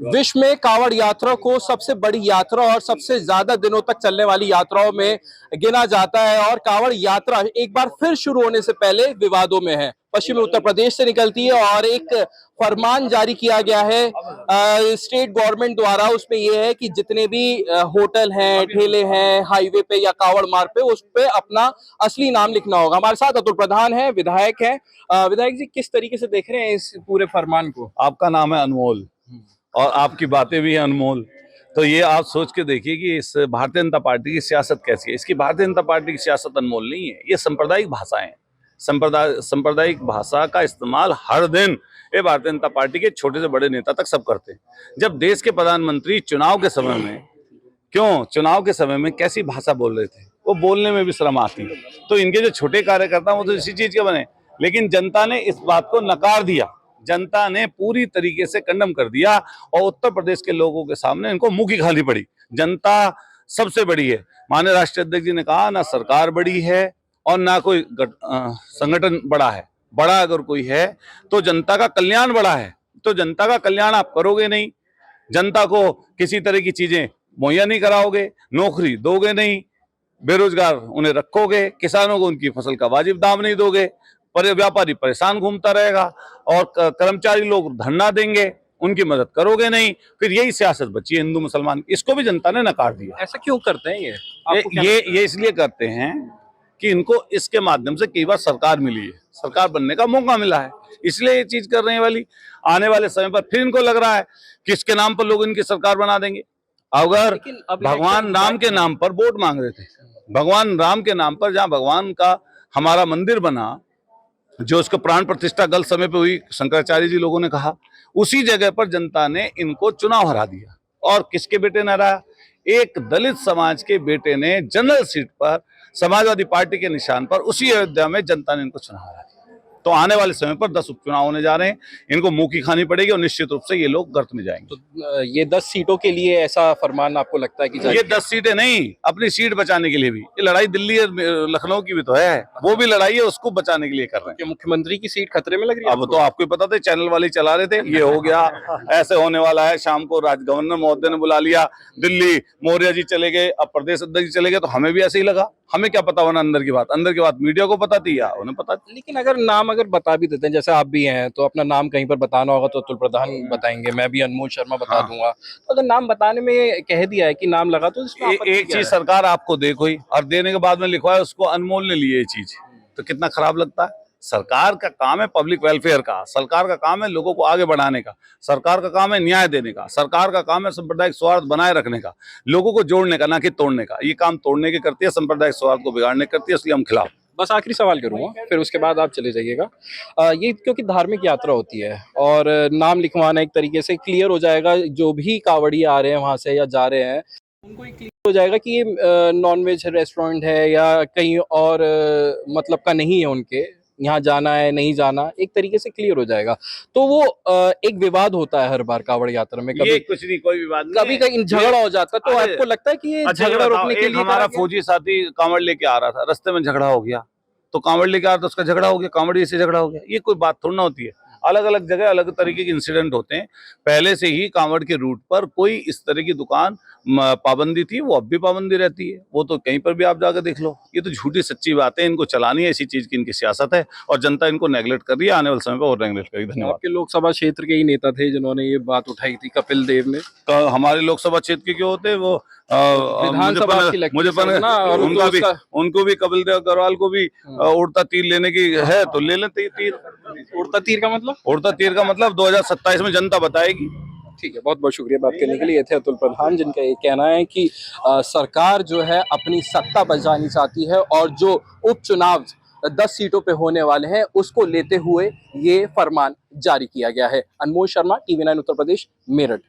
विश्व में कांवड़ यात्रा को सबसे बड़ी यात्रा और सबसे ज्यादा दिनों तक चलने वाली यात्राओं में गिना जाता है और कांवड़ यात्रा एक बार फिर शुरू होने से पहले विवादों में है। पश्चिमी उत्तर प्रदेश से निकलती है और एक फरमान जारी किया गया है स्टेट गवर्नमेंट द्वारा। उसमें यह है कि जितने भी होटल हैं, ठेले हैं हाईवे पे या कांवड़ मार्ग पे, उस पे अपना असली नाम लिखना होगा। हमारे साथ अतुल प्रधान है, विधायक है। विधायक जी, किस तरीके से देख रहे हैं इस पूरे फरमान को? आपका नाम है अनमोल और आपकी बातें भी हैं अनमोल। तो ये आप सोच के देखिए कि इस भारतीय जनता पार्टी की सियासत कैसी है। इसकी भारतीय जनता पार्टी की सियासत अनमोल नहीं है, ये सांप्रदायिक भाषाएं हैं। सांप्रदायिक भाषा का इस्तेमाल हर दिन ये भारतीय जनता पार्टी के छोटे से बड़े नेता तक सब करते हैं। जब देश के प्रधानमंत्री चुनाव के समय में कैसी भाषा बोल रहे थे, वो बोलने में भी शर्म आती है। तो इनके जो छोटे कार्यकर्ता वो तो इसी चीज के बने, लेकिन जनता ने इस बात को नकार दिया। जनता ने पूरी तरीके से कंडम कर दिया और उत्तर प्रदेश के लोगों के सामने इनको मुंह की खानी पड़ी। जनता सबसे बड़ी है। माननीय राष्ट्रीय अध्यक्ष जी ने कहा, ना सरकार बड़ी है और ना कोई संगठन बड़ा है। बड़ा अगर कोई है तो जनता का कल्याण बड़ा है। तो जनता का कल्याण आप करोगे नहीं, जनता को किसी तरह की चीजें मुहैया नहीं कराओगे, नौकरी दोगे नहीं, बेरोजगार उन्हें रखोगे, किसानों को उनकी फसल का वाजिब दाम नहीं दोगे, पर व्यापारी परेशान घूमता रहेगा और कर्मचारी लोग धरना देंगे, उनकी मदद करोगे नहीं, फिर यही सियासत बची है हिंदू मुसलमान। इसको भी जनता ने नकार दिया। ऐसा क्यों करते हैं ये इसलिए करते हैं कि इनको इसके माध्यम से कई बार सरकार मिली है, सरकार बनने का मौका मिला है, इसलिए ये चीज कर रहे हैं। वाली आने वाले समय पर फिर इनको लग रहा है कि इसके नाम पर लोग इनकी सरकार बना देंगे। अगर भगवान राम के नाम पर वोट मांग रहे थे, भगवान राम के नाम पर, जहाँ भगवान का हमारा मंदिर बना, जो उसको प्राण प्रतिष्ठा गलत समय पे हुई, शंकराचार्य जी लोगों ने कहा, उसी जगह पर जनता ने इनको चुनाव हरा दिया। और किसके बेटे ने हराया? एक दलित समाज के बेटे ने जनरल सीट पर समाजवादी पार्टी के निशान पर उसी अयोध्या में जनता ने इनको चुनाव हरा दिया। तो आने वाले समय पर 10 उपचुनाव होने जा रहे हैं, इनको मुंह की खानी पड़ेगी और निश्चित रूप से ये लोग गर्त में जाएंगे। तो ये 10 सीटों के लिए ऐसा फरमान आपको लगता है कि ये 10 सीटें नहीं, अपनी सीट बचाने के लिए भी। ये लड़ाई दिल्ली लखनऊ की भी तो है, वो भी लड़ाई है, उसको बचाने के लिए कर रहे हैं। मुख्यमंत्री की सीट खतरे में लग रही है? अब तो आपको पता था, चैनल वाले चला रहे थे, ये हो गया, ऐसे होने वाला है। शाम को गवर्नर महोदय ने बुला लिया, दिल्ली मौर्य जी चले गए, अब प्रदेश अध्यक्ष जी चले गए, तो हमें भी ऐसे ही लगा। हमें क्या पता होना अंदर की बात मीडिया को पता थी या उन्हें पता थी। लेकिन अगर नाम बता भी देते हैं, जैसे आप भी हैं, तो अपना नाम कहीं पर बताना होगा तो अतुल प्रधान बताएंगे, मैं भी अनमोल शर्मा बता दूंगा। तो अगर नाम बताने में कह दिया है कि नाम लगा, तो एक चीज सरकार आपको दे कोई और देने के बाद में लिखवाए उसको अनमोल ने लिए ये चीज, तो कितना खराब लगता है। सरकार का काम है पब्लिक वेलफेयर का, सरकार का काम है लोगों को आगे बढ़ाने का, सरकार का काम है न्याय देने का, सरकार का काम है सांप्रदायिक सौहार्द बनाए रखने का, लोगों को जोड़ने का, ना कि तोड़ने का। ये काम तोड़ने के करती है, सांप्रदायिक सौहार्द को बिगाड़ने करती है, इसलिए हम खिलाफ। बस आखिरी सवाल करूंगा, फिर उसके बाद आप चले जाइएगा। ये क्योंकि धार्मिक यात्रा होती है और नाम लिखवाना एक तरीके से क्लियर हो जाएगा, जो भी कांवड़ी आ रहे हैं वहां से या जा रहे हैं उनको ये क्लियर हो जाएगा कि ये नॉनवेज रेस्टोरेंट है या कहीं और मतलब का नहीं है, उनके यहाँ जाना है नहीं जाना, एक तरीके से क्लियर हो जाएगा। तो वो एक विवाद होता है हर बार कांवड़ यात्रा में, कभी कुछ नहीं, कोई विवाद नहीं, कभी कहीं झगड़ा हो जाता है। तो आपको लगता है कि ये झगड़ा रोकने के लिए? हमारा फौजी साथी कांवड़ लेके आ रहा था, रास्ते में झगड़ा हो गया, तो कांवड़ लेके आ रहा था, उसका झगड़ा हो गया, कांवड़ी से झगड़ा हो गया, ये कोई बात थोड़ी ना होती है। अलग अलग जगह अलग तरीके के इंसिडेंट होते हैं। पहले से ही कांवड़ के रूट पर कोई इस तरह की दुकान पाबंदी थी, वो अब भी पाबंदी रहती है, वो तो कहीं पर भी आप जाकर देख लो। ये तो झूठी सच्ची बात है, इनको चलानी है, इसी चीज की इनकी सियासत है और जनता इनको नेगलेक्ट कर रही है, आने वाले समय पर और नेगलेक्ट करेगी। धन्यवाद। आपके लोकसभा क्षेत्र के ही नेता थे जिन्होंने ये बात उठाई थी, कपिल देव ने। तो हमारे लोकसभा क्षेत्र के क्यों होते वो विधानसभा उनको भी कपिल देव अग्रवाल को भी उड़ता तीर लेने की है, तो ले लेते तीर। उड़ता तीर का मतलब? उड़ता तीर का मतलब 2027 में जनता बताएगी। ठीक है, बहुत बहुत शुक्रिया बात करने के लिए। ये थे अतुल प्रधान, जिनका ये कहना है कि सरकार जो है अपनी सत्ता बचानी चाहती है और जो उपचुनाव 10 सीटों पे होने वाले हैं उसको लेते हुए ये फरमान जारी किया गया है। अनमोल शर्मा, TV9 उत्तर प्रदेश, मेरठ।